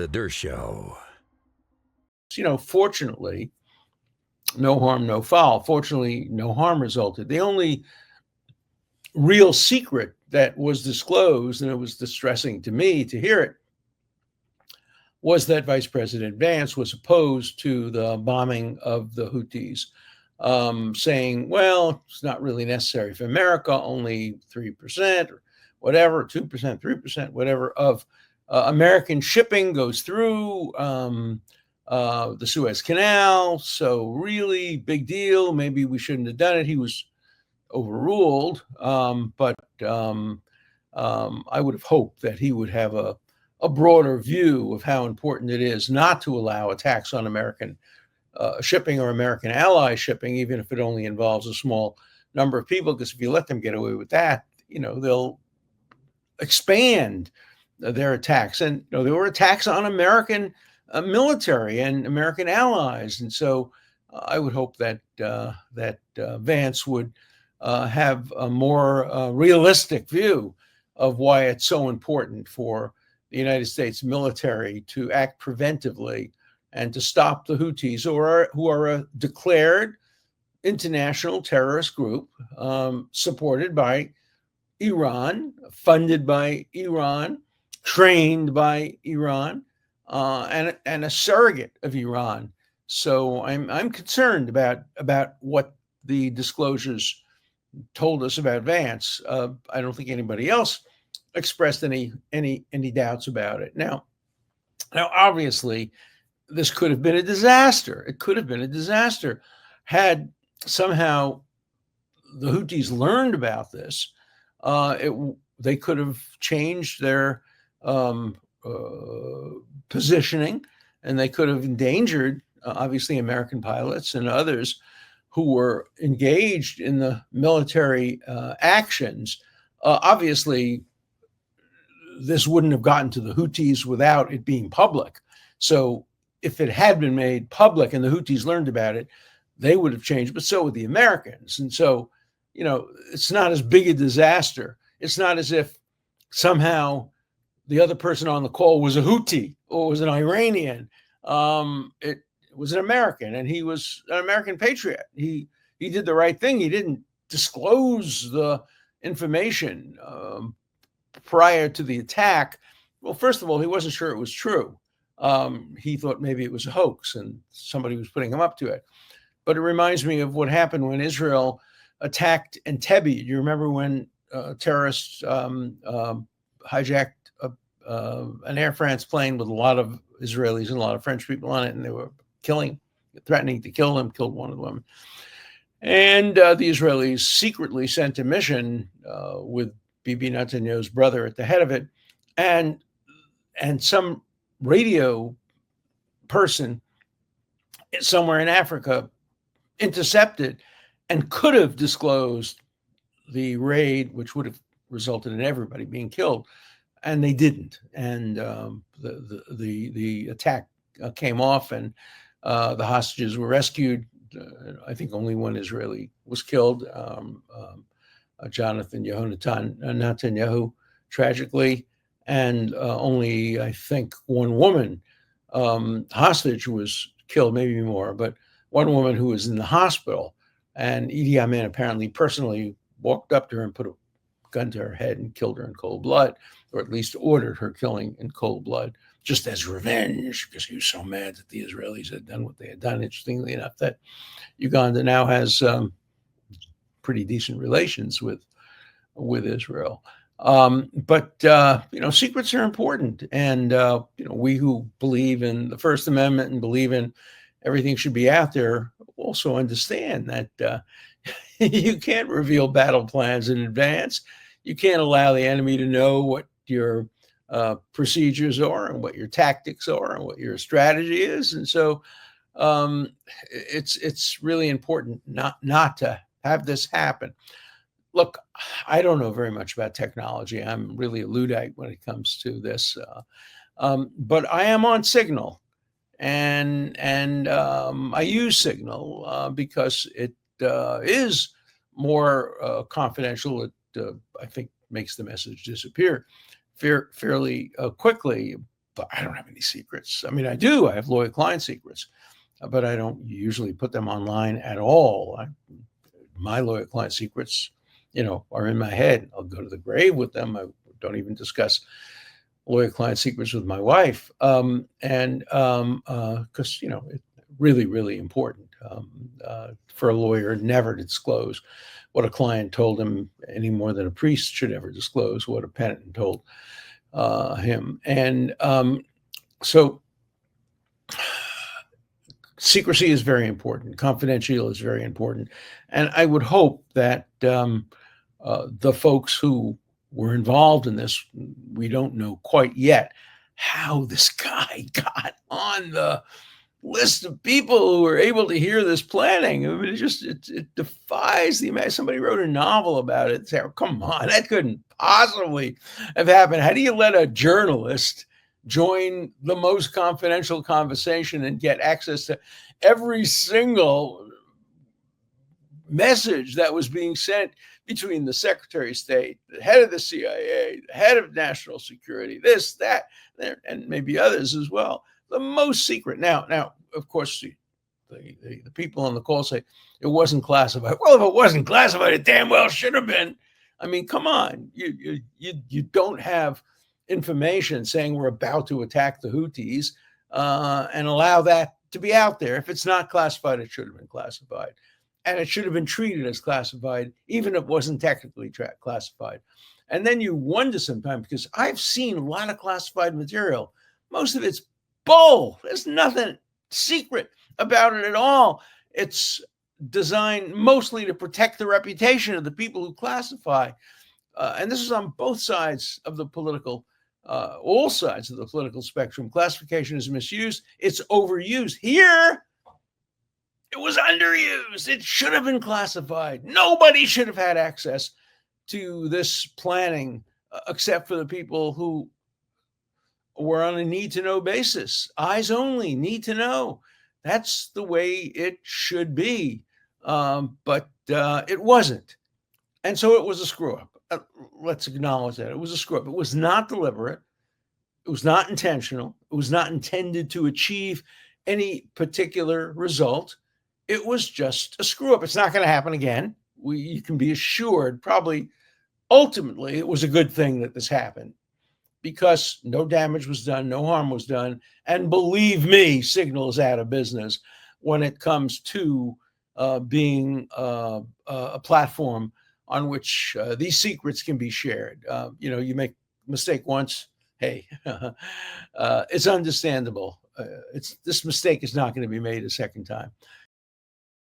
The Dershow. Fortunately, no harm, no foul. Fortunately, no harm resulted. The only real secret that was disclosed, and it was distressing to me to hear it, was that Vice President Vance was opposed to the bombing of the Houthis, saying, well, it's not really necessary for America, only 3% or whatever, 2%, 3%, whatever, of American shipping goes through the Suez Canal. So really big deal. Maybe we shouldn't have done it. He was overruled, but I would have hoped that he would have a broader view of how important it is not to allow attacks on American shipping or American ally shipping, even if it only involves a small number of people, because if you let them get away with that, they'll expand their attacks. And there were attacks on American military and American allies. And so I would hope that Vance would have a more realistic view of why it's so important for the United States military to act preventively and to stop the Houthis, who are a declared international terrorist group supported by Iran, funded by Iran, trained by Iran, and a surrogate of Iran. So I'm concerned about what the disclosures told us about Vance. I don't think anybody else expressed any doubts about it. Now, obviously, this could have been a disaster. It could have been a disaster had somehow the Houthis learned about this. They could have changed their positioning, and they could have endangered, obviously, American pilots and others who were engaged in the military actions. Obviously, this wouldn't have gotten to the Houthis without it being public. So if it had been made public and the Houthis learned about it, they would have changed, but so would the Americans. And so, it's not as big a disaster. It's not as if somehow the other person on the call was a Houthi or was an Iranian. It was an American, and he was an American patriot. He did the right thing. He didn't disclose the information prior to the attack. Well, first of all, he wasn't sure it was true. He thought maybe it was a hoax and somebody was putting him up to it. But it reminds me of what happened when Israel attacked Entebbe. You remember when terrorists hijacked an Air France plane with a lot of Israelis and a lot of French people on it, and they were threatening to kill them, killed one of them. And the Israelis secretly sent a mission with Bibi Netanyahu's brother at the head of it, and some radio person somewhere in Africa intercepted and could have disclosed the raid, which would have resulted in everybody being killed, and they didn't. And the attack came off, and the hostages were rescued. I think only one Israeli was killed, Jonathan Netanyahu, tragically, and only, I think, one woman hostage was killed, maybe more, but one woman who was in the hospital. And Idi Amin apparently personally walked up to her and put a gun to her head and killed her in cold blood, or at least ordered her killing in cold blood, just as revenge, because he was so mad that the Israelis had done what they had done. Interestingly enough, that Uganda now has pretty decent relations with Israel. But secrets are important. And, we who believe in the First Amendment and believe in everything should be out there also understand that you can't reveal battle plans in advance. You can't allow the enemy to know what your procedures are and what your tactics are and what your strategy is. And so it's really important not to have this happen. Look, I don't know very much about technology. I'm really a Luddite when it comes to this, but I am on Signal, and I use Signal because it is more confidential. It I think makes the message disappear fairly quickly. but I don't have any secrets. I mean, I do. I have loyal client secrets, but I don't usually put them online at all. My loyal client secrets, are in my head. I'll go to the grave with them. I don't even discuss loyal client secrets with my wife. And because, it's really, really important for a lawyer never to disclose what a client told him any more than a priest should ever disclose what a penitent told him. And so secrecy is very important. Confidential is very important. And I would hope that the folks who were involved in this, we don't know quite yet how this guy got on the list of people who were able to hear this planning. I mean, it defies the imagination. Somebody wrote a novel about it. Say, oh, come on, that couldn't possibly have happened. How do you let a journalist join the most confidential conversation and get access to every single message that was being sent between the Secretary of State, the head of the CIA, the head of national security, this, that, and maybe others as well? The most secret. Now, of course, the people on the call say it wasn't classified. Well, if it wasn't classified, it damn well should have been. I mean, come on. You don't have information saying we're about to attack the Houthis and allow that to be out there. If it's not classified, it should have been classified. And it should have been treated as classified, even if it wasn't technically classified. And then you wonder sometimes, because I've seen a lot of classified material. Most of it's bull. There's nothing secret about it at all. It's designed mostly to protect the reputation of the people who classify. And this is on both sides of the political, all sides of the political spectrum. Classification is misused. It's overused. Here, it was underused. It should have been classified. Nobody should have had access to this planning except for the people who were on a need-to-know basis. Eyes only, need to know. That's the way it should be. But it wasn't. And so it was a screw-up. Let's acknowledge that. It was a screw-up. It was not deliberate. It was not intentional. It was not intended to achieve any particular result. It was just a screw-up. It's not going to happen again. You can be assured, probably, ultimately, it was a good thing that this happened, because no damage was done, no harm was done. And believe me, Signal is out of business when it comes to being a platform on which these secrets can be shared. You make a mistake once, hey, it's understandable. This mistake is not going to be made a second time.